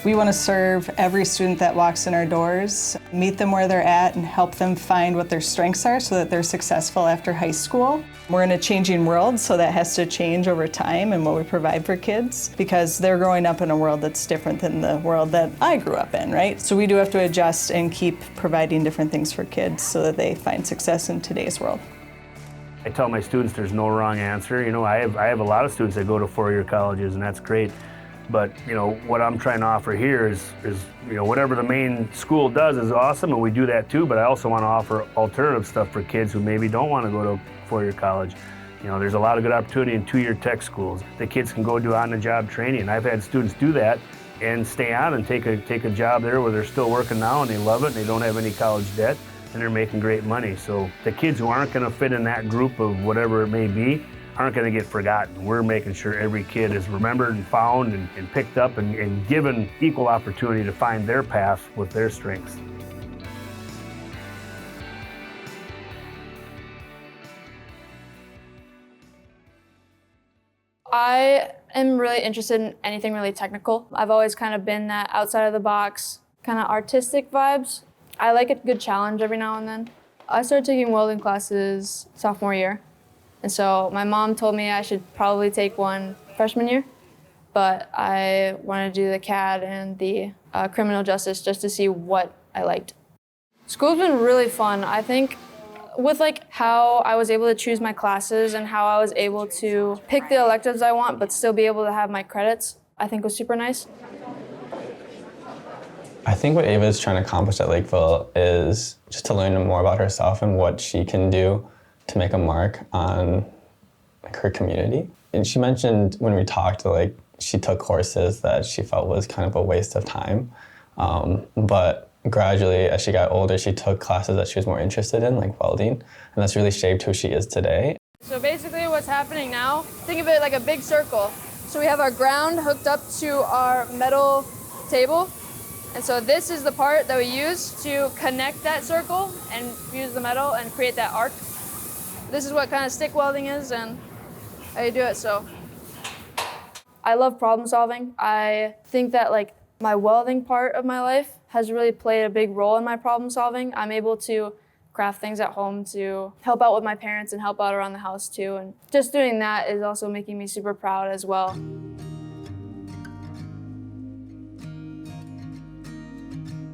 We want to serve every student that walks in our doors, meet them where they're at, and help them find what their strengths are so that they're successful after high school. We're in a changing world, so that has to change over time and what we provide for kids, because they're growing up in a world that's different than the world that I grew up in, right? So we do have to adjust and keep providing different things for kids so that they find success in today's world. I tell my students there's no wrong answer. You know, I have a lot of students that go to four-year colleges, and that's great. But, you know, what I'm trying to offer here is, you know, whatever the main school does is awesome, and we do that too, but I also want to offer alternative stuff for kids who maybe don't want to go to four-year college. You know, there's a lot of good opportunity in two-year tech schools. The kids can go do on-the-job training. I've had students do that and stay on and take a job there where they're still working now and they love it and they don't have any college debt and they're making great money. So the kids who aren't going to fit in that group of whatever it may be aren't going to get forgotten. We're making sure every kid is remembered and found and picked up and given equal opportunity to find their path with their strengths. I am really interested in anything really technical. I've always kind of been that outside of the box, kind of artistic vibes. I like a good challenge every now and then. I started taking welding classes sophomore year. And so my mom told me I should probably take one freshman year, but I wanted to do the CAD and the criminal justice just to see what I liked. School's been really fun. I think with like how I was able to choose my classes and how I was able to pick the electives I want but still be able to have my credits, I think was super nice. I think what Ava is trying to accomplish at Lakeville is just to learn more about herself and what she can do to make a mark on like her community. And she mentioned when we talked, like she took courses that she felt was kind of a waste of time. But gradually, as she got older, she took classes that she was more interested in, like welding, and that's really shaped who she is today. So basically what's happening now, think of it like a big circle. So we have our ground hooked up to our metal table. And so this is the part that we use to connect that circle and fuse the metal and create that arc. This is what kind of stick welding is and how you do it. So I love problem solving. I think that like my welding part of my life has really played a big role in my problem solving. I'm able to craft things at home to help out with my parents and help out around the house too. And just doing that is also making me super proud as well.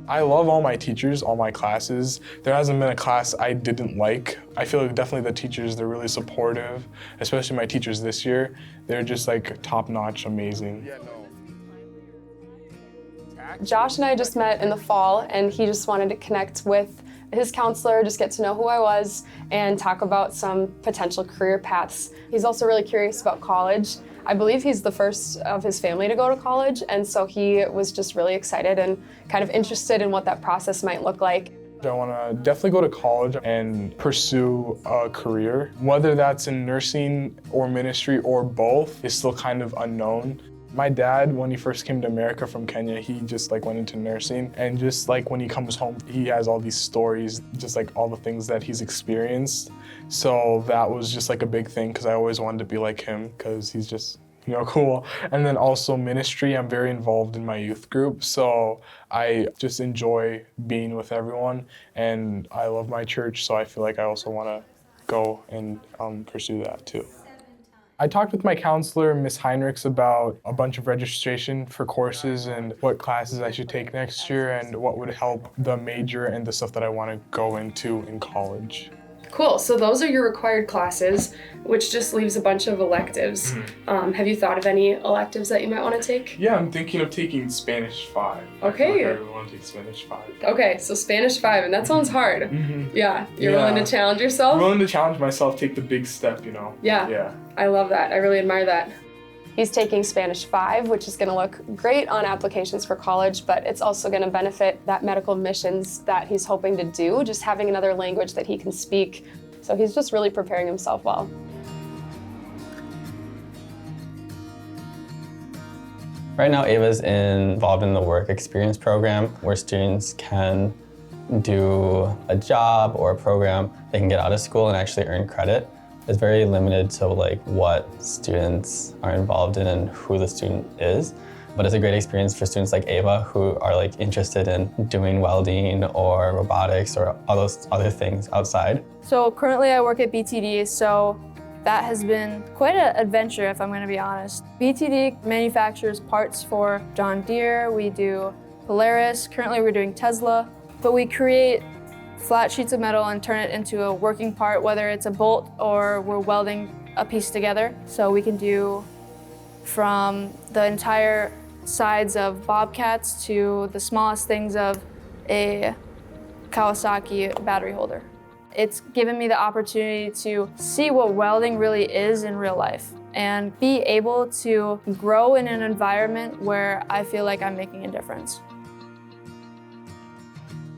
I love all my teachers, all my classes. There hasn't been a class I didn't like. I feel like definitely the teachers, they're really supportive, especially my teachers this year. They're just like top-notch, amazing. Josh and I just met in the fall and he just wanted to connect with his counselor, just get to know who I was and talk about some potential career paths. He's also really curious about college. I believe he's the first of his family to go to college, and so he was just really excited and kind of interested in what that process might look like. I want to definitely go to college and pursue a career. Whether that's in nursing or ministry or both is still kind of unknown. My dad, when he first came to America from Kenya, he just like went into nursing, and just like when he comes home, he has all these stories, just like all the things that he's experienced. So that was just like a big thing because I always wanted to be like him because he's just, you know, cool. And then also ministry, I'm very involved in my youth group, so I just enjoy being with everyone, and I love my church, so I feel like I also want to go and pursue that too. I talked with my counselor, Ms. Heinrichs, about a bunch of registration for courses and what classes I should take next year and what would help the major and the stuff that I want to go into in college. Cool, so those are your required classes, which just leaves a bunch of electives. Have you thought of any electives that you might want to take? Yeah, I'm thinking of taking Spanish 5. Okay. I feel like I really want to take Spanish 5. Okay, so Spanish 5, and that sounds hard. Yeah, you're willing to challenge yourself? I'm willing to challenge myself, take the big step, you know? Yeah, I love that. I really admire that. He's taking Spanish 5, which is going to look great on applications for college, but it's also going to benefit that medical admissions that he's hoping to do, just having another language that he can speak. So he's just really preparing himself well. Right now, Ava's involved in the work experience program where students can do a job or a program they can get out of school and actually earn credit. It's very limited to like what students are involved in and who the student is. But it's a great experience for students like Ava who are like interested in doing welding or robotics or all those other things outside. So currently I work at BTD, so that has been quite an adventure if I'm going to be honest. BTD manufactures parts for John Deere, we do Polaris, currently we're doing Tesla, but we create flat sheets of metal and turn it into a working part, whether it's a bolt or we're welding a piece together. So we can do from the entire sides of Bobcats to the smallest things of a Kawasaki battery holder. It's given me the opportunity to see what welding really is in real life and be able to grow in an environment where I feel like I'm making a difference.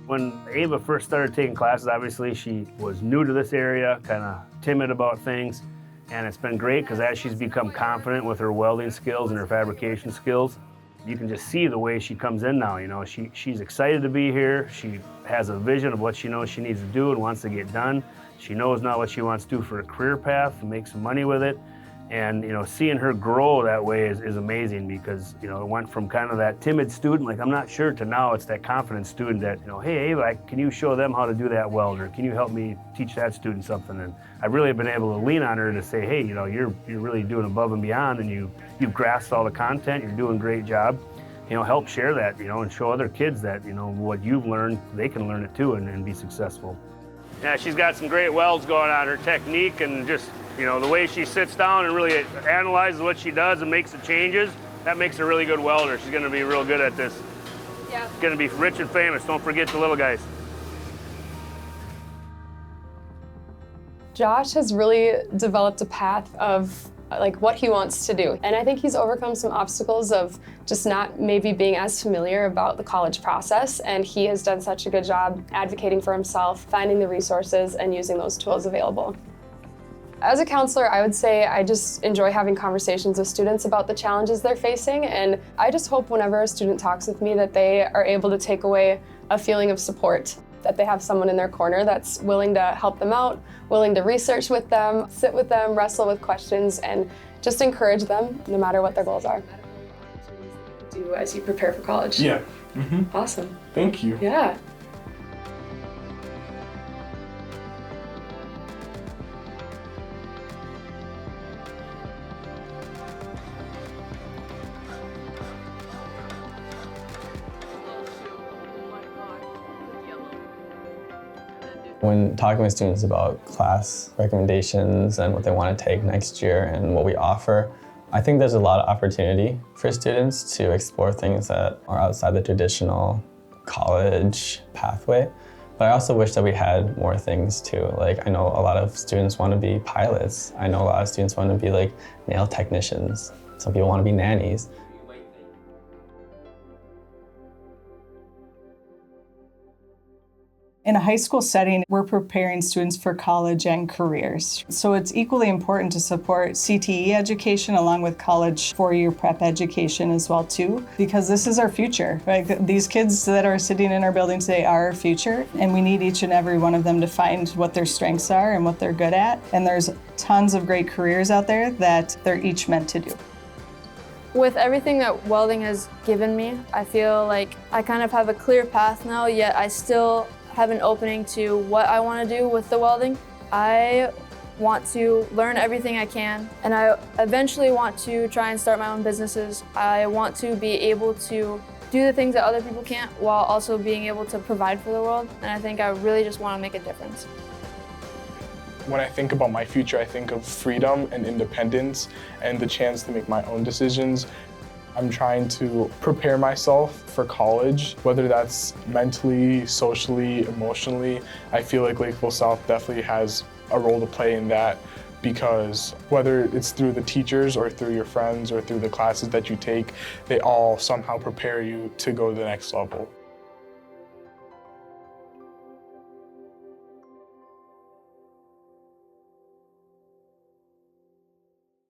When Ava first started taking classes, obviously she was new to this area, kind of timid about things, and it's been great because as she's become confident with her welding skills and her fabrication skills, you can just see the way she comes in now. You know, she's excited to be here. She has a vision of what she knows she needs to do and wants to get done. She knows now what she wants to do for a career path and make some money with it. And you know, seeing her grow that way is amazing because you know, it went from kind of that timid student, like I'm not sure, to now it's that confident student that, you know, hey Ava, can you show them how to do that weld, or can you help me teach that student something? And I've really been able to lean on her to say, hey, you know, you're really doing above and beyond, and you've grasped all the content, you're doing a great job. You know, help share that, you know, and show other kids that, you know, what you've learned, they can learn it too and be successful. Yeah, she's got some great welds going on, her technique and just, you know, the way she sits down and really analyzes what she does and makes the changes, that makes her a really good welder. She's gonna be real good at this. Yeah. Gonna be rich and famous, don't forget the little guys. Josh has really developed a path of like what he wants to do. And I think he's overcome some obstacles of just not maybe being as familiar about the college process. And he has done such a good job advocating for himself, finding the resources and using those tools available. As a counselor, I would say I just enjoy having conversations with students about the challenges they're facing. And I just hope whenever a student talks with me that they are able to take away a feeling of support, that they have someone in their corner that's willing to help them out, willing to research with them, sit with them, wrestle with questions, and just encourage them no matter what their goals are. Do as you prepare for college. Yeah. Awesome. Thank you. Yeah. When talking with students about class recommendations and what they want to take next year and what we offer, I think there's a lot of opportunity for students to explore things that are outside the traditional college pathway. But I also wish that we had more things too. Like, I know a lot of students want to be pilots. I know a lot of students want to be like nail technicians. Some people want to be nannies. In a high school setting, we're preparing students for college and careers. So it's equally important to support CTE education along with college four-year prep education as well too, because this is our future. Like, these kids that are sitting in our building today are our future, and we need each and every one of them to find what their strengths are and what they're good at. And there's tons of great careers out there that they're each meant to do. With everything that welding has given me, I feel like I kind of have a clear path now, yet I still have an opening to what I want to do with the welding. I want to learn everything I can, and I eventually want to try and start my own businesses. I want to be able to do the things that other people can't while also being able to provide for the world, and I think I really just want to make a difference. When I think about my future, I think of freedom and independence and the chance to make my own decisions. I'm trying to prepare myself for college, whether that's mentally, socially, emotionally. I feel like Lakeville South definitely has a role to play in that, because whether it's through the teachers or through your friends or through the classes that you take, they all somehow prepare you to go to the next level.